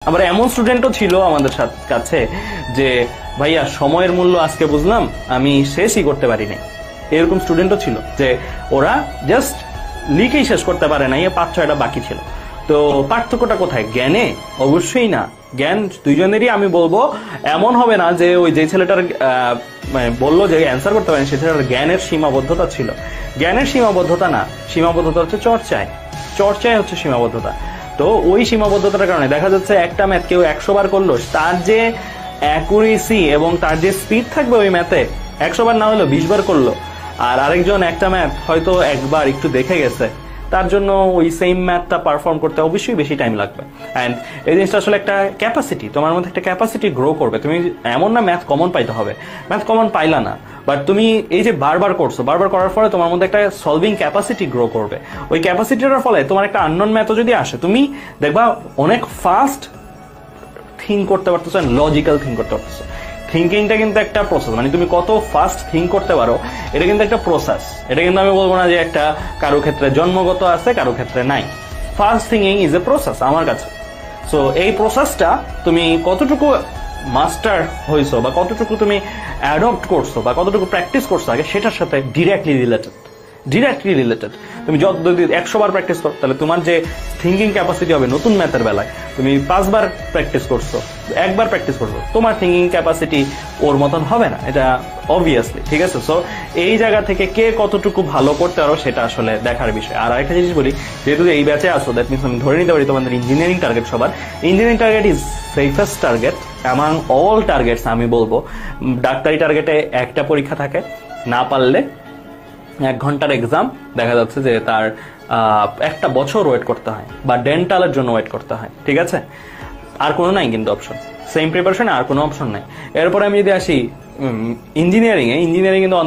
আবার এমন স্টুডেন্টও ছিল আমাদের কাছে যে ভাইয়া সময়ের মূল্য আজকে বুঝলাম, আমি শেষই করতে পারি নাই। এরকম স্টুডেন্টও ছিল যে ওরা জাস্ট লিখেই শেষ করতে পারে নাই, 5-6টা বাকি ছিল। তো পার্থক্যটা কোথায়? জ্ঞানে? অবশ্যই না। জ্ঞান দুইজনেরই আমি বলবো এমন হবে না যে ওই যে ছেলেটার বললো যে অ্যান্সার করতে পারেন সে ছেলেটার জ্ঞানের সীমাবদ্ধতা ছিল। জ্ঞানের সীমাবদ্ধতা না, সীমাবদ্ধতা হচ্ছে চর্চায় হচ্ছে সীমাবদ্ধতা। তো ওই সীমাবদ্ধতার কারণে দেখা যাচ্ছে একটা ম্যাথ কেউ 100 বার করলো, তার যে অ্যাকুরেসি এবং তার যে স্পিড থাকবে ওই ম্যাথে 100 বার না হলেও 20 বার করলো, আর আরেকজন একটা ম্যাথ হয়তো একবার একটু দেখে গেছে, তার জন্য ওই সেম ম্যাথটা পারফর্ম করতে অবশ্যই বেশি টাইম লাগবে। অ্যান্ড এই জিনিসটা আসলে একটা ক্যাপাসিটি, তোমার মধ্যে একটা ক্যাপাসিটি গ্রো করবে। তুমি এমন না ম্যাথ কমন পাইতে হবে, ম্যাথ কমন পাইলা না, বাট তুমি এই যে বারবার করছো, বারবার করার ফলে তোমার মধ্যে একটা সলভিং ক্যাপাসিটি গ্রো করবে। ওই ক্যাপাসিটিটার ফলে তোমার একটা আননোন ম্যাথও যদি আসে, তুমি দেখবা অনেক ফাস্ট থিঙ্ক করতে পারতেছো, লজিক্যাল থিঙ্ক করতে পারতেছো। থিঙ্কিংটা কিন্তু একটা প্রসেস, মানে তুমি কত ফাস্ট থিঙ্ক করতে পারো এটা কিন্তু একটা প্রসেস। এটা কিন্তু আমি বলবো না যে একটা কারো ক্ষেত্রে জন্মগত আছে কারো ক্ষেত্রে নাই। Fast thinking is a process আমার কাছে। সো এই প্রসেসটা তুমি কতটুকু মাস্টার হয়েছো বা কতটুকু তুমি অ্যাডপ্ট করছো বা কতটুকু প্র্যাকটিস করছো আগে, সেটার সাথে ডিরেক্টলি রিলেটেড। তুমি যদি 100 বার প্র্যাকটিস করো তাহলে তোমার যে থিঙ্কিং ক্যাপাসিটি হবে নতুন ম্যাথের বেলায়, তুমি 5 বার প্র্যাকটিস করছো, 1 বার প্র্যাকটিস করছো, তোমার থিঙ্কিং ক্যাপাসিটি ওর মতন হবে না, এটা অবভিয়াসলি। ঠিক আছে? সো এই জায়গা থেকে কে কতটুকু ভালো করতে পারো সেটা আসলে দেখার বিষয়। আর আরেকটা জিনিস বলি, যেহেতু এই ব্যাচে আসো, দ্যাট মিনস আমি ধরে নিতে পারি তোমাদের ইঞ্জিনিয়ারিং টার্গেট, সবার engineering target is safest target among all targets. আমি বলবো ডাক্তারি টার্গেটে একটা পরীক্ষা থাকে, না পারলে 1 ঘন্টার এক্সাম, দেখা যাচ্ছে যে তার 1টা বছর ওয়েট করতে হয়, বা ডেন্টালের জন্য ওয়েট করতে হয়। ঠিক আছে? আর কোনো নাই কিন্তু অপশন, সেম প্রিপারেশনে আর কোনো অপশন নাই। এরপরে আমি যদি আসি ইঞ্জিনিয়ারিং কিন্তু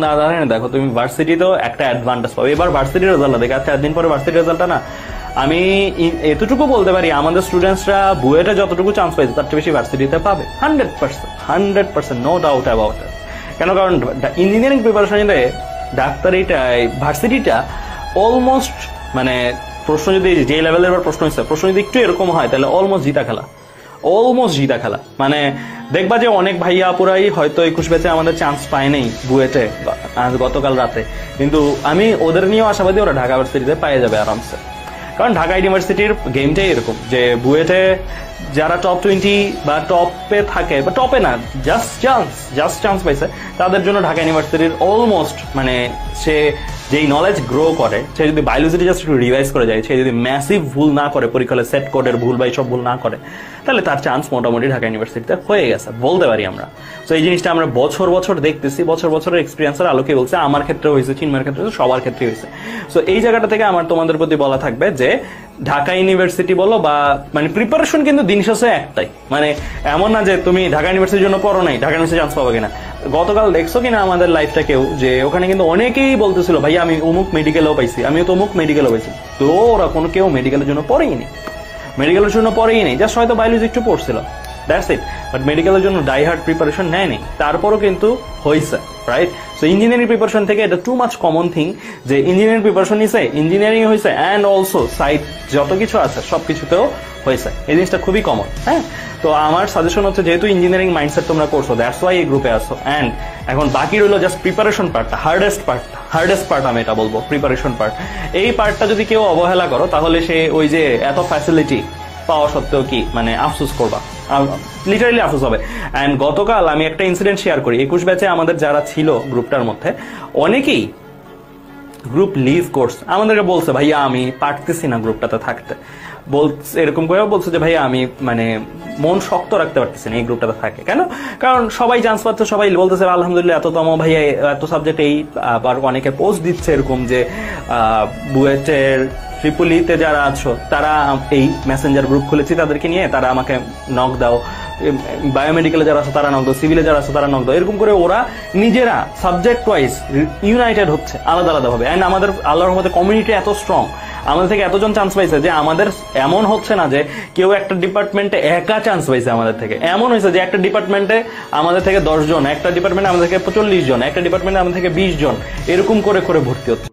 দেখো তুমি ভার্সিটিতেও একটা অ্যাডভান্টেজ পাবে। এবার ভার্সিটির রেজাল্ট দেখে, আচ্ছা 1 দিন পরে ভার্সিটির রেজাল্টটা না, আমি এতটুকু বলতে পারি আমাদের স্টুডেন্টসরা বুয়েটে যতটুকু চান্স পাইছে তার চেয়ে বেশি ভার্সিটিতে পাবে 100%, নো ডাউট অ্যাবাউট ইট। কারণ ইঞ্জিনিয়ারিং প্রিপারেশনে ডাক্তারিটা ভার্সিটিটা অলমোস্ট, মানে প্রশ্ন যদি যে লেভেলের প্রশ্ন হচ্ছে, প্রশ্ন যদি একটু এরকম হয় তাহলে অলমোস্ট জিতা খেলা। মানে দেখবা যে অনেক ভাইয়া আপুরাই হয়তো 21 ব্যাচে আমাদের চান্স পায় নাই বুয়েটে গতকাল রাতে, কিন্তু আমি ওদের নিয়েও আশাবাদী ওরা ঢাকা ভার্সিটিতে পেয়ে যাবে আরামসে। কারণ ঢাকা ইউনিভার্সিটির গেমটাই এরকম যে বুয়েটে যারা টপ 20 বা টপে থাকে, বা টপে না, জাস্ট চান্স পাইছে, তাদের জন্য ঢাকা ইউনিভার্সিটির অলমোস্ট, মানে সে যেই নলেজ গ্রো করে, সে যদি বায়োলজিটি জাস্ট একটু রিভাইজ করে যায়, সে যদি ম্যাসিভ ভুল না করে, পরীক্ষায় সেট কোডের ভুল বা এইসব ভুল না করে, তাহলে তার চান্স মোটামুটি ঢাকা ইউনিভার্সিটিতে হয়ে গেছে বলতে পারি আমরা। তো এই জিনিসটা আমরা বছর দেখতেছি, বছরের এক্সপিরিয়েন্সের আলোকে বলছে। আমার ক্ষেত্রে হয়েছে, চিন্ময়ের ক্ষেত্রে হয়েছে, সবার ক্ষেত্রে হয়েছে। সো এই জায়গাটা থেকে আমার তোমাদের প্রতি বলা থাকবে যে ঢাকা ইউনিভার্সিটি বলো বা মানে প্রিপারেশন কিন্তু দিন শেষে একটাই, মানে এমন না যে তুমি ঢাকা ইউনিভার্সিটির জন্য পড়ো নাই, ঢাকা ইউনিভার্সিটি চান্স পাবে কিনা। গতকাল দেখছো কিনা আমাদের লাইফটা কেউ, যে ওখানে কিন্তু অনেকেই বলতেছিল ভাই আমি অমুক মেডিকেলও পাইছি, আমি তো অমুক মেডিকেলও পাইছি। তো ওরা কেউ মেডিকেলের জন্য পড়েই নেই, জাস্ট হয়তো বায়োলজি একটু পড়ছিল, দ্যাটস ইট। বাট মেডিকেলের জন্য ডাইহার্ড প্রিপারেশন নেয়নি, তারপরও কিন্তু হয়েছে, রাইট? সো ইঞ্জিনিয়ারিং প্রিপারেশন থেকে এটা টু মাচ কমন থিং যে ইঞ্জিনিয়ারিং প্রিপারেশন নিছে, ইঞ্জিনিয়ারিং হয়েছে, অ্যান্ড অলসো সাইড যত কিছু আছে সবকিছুতেও হয়েছে। এই জিনিসটা খুবই কমন। হ্যাঁ, তো আমার সাজেশন হচ্ছে যেহেতু ইঞ্জিনিয়ারিং মাইন্ডসেট তোমরা করছো, দ্যাটস ওয়াই এই গ্রুপে আসো। অ্যান্ড এখন বাকি রইলো জাস্ট প্রিপারেশন পার্টটা, হার্ডেস্ট পার্ট আমি এটা বলবো, প্রিপারেশন পার্ট। এই পার্টটা যদি কেউ অবহেলা করো তাহলে সে ওই যে এত ফ্যাসিলিটি পাওয়া সত্ত্বেও কি মানে আফসোস করবা, লিটারালি আফসোস হবে। অ্যান্ড গতকাল আমি একটা ইনসিডেন্ট শেয়ার করি। 21 ব্যাচে আমাদের যারা ছিল গ্রুপটার মধ্যে অনেকেই গ্রুপ লিভ কোর্স আমাদেরকে বলছে ভাইয়া আমি পারতেছি না গ্রুপটাতে থাকতে, এরকম করেও বলছে যে ভাইয়া আমি মানে মন শক্ত রাখতে পারতেছি না এই গ্রুপটাতে থাকে। কেন? কারণ সবাই চান্স পাচ্ছে, সবাই বলতেছে আলহামদুলিল্লাহ এততম ভাইয়া এত সাবজেক্ট, এই আবার অনেকে পোস্ট দিচ্ছে এরকম যে বুয়েটের ট্রিপলিতে যারা আছো তারা এই মেসেঞ্জার গ্রুপ খুলেছি তাদেরকে নিয়ে, তারা আমাকে নক দাও, বায়োমেডিক্যালে যারা আছে তারা নক দাও, সিভিলে যারা আছে তারা নক দাও। এরকম করে ওরা নিজেরা সাবজেক্ট ওয়াইজ ইউনাইটেড হচ্ছে আলাদা ভাবে। অ্যান্ড আমাদের আল্লাহর রহমতে কমিউনিটি এত স্ট্রং, আমাদের থেকে এতজন চান্স পাইছে যে আমাদের এমন হচ্ছে না যে কেউ একটা ডিপার্টমেন্টে একা চান্স পাইছে আমাদের থেকে, এমন হয়েছে যে একটা ডিপার্টমেন্টে আমাদের থেকে 10 জন, একটা ডিপার্টমেন্টে আমাদের থেকে 40 জন, একটা ডিপার্টমেন্টে আমাদের থেকে 20 জন, এরকম করে ভর্তি হচ্ছে।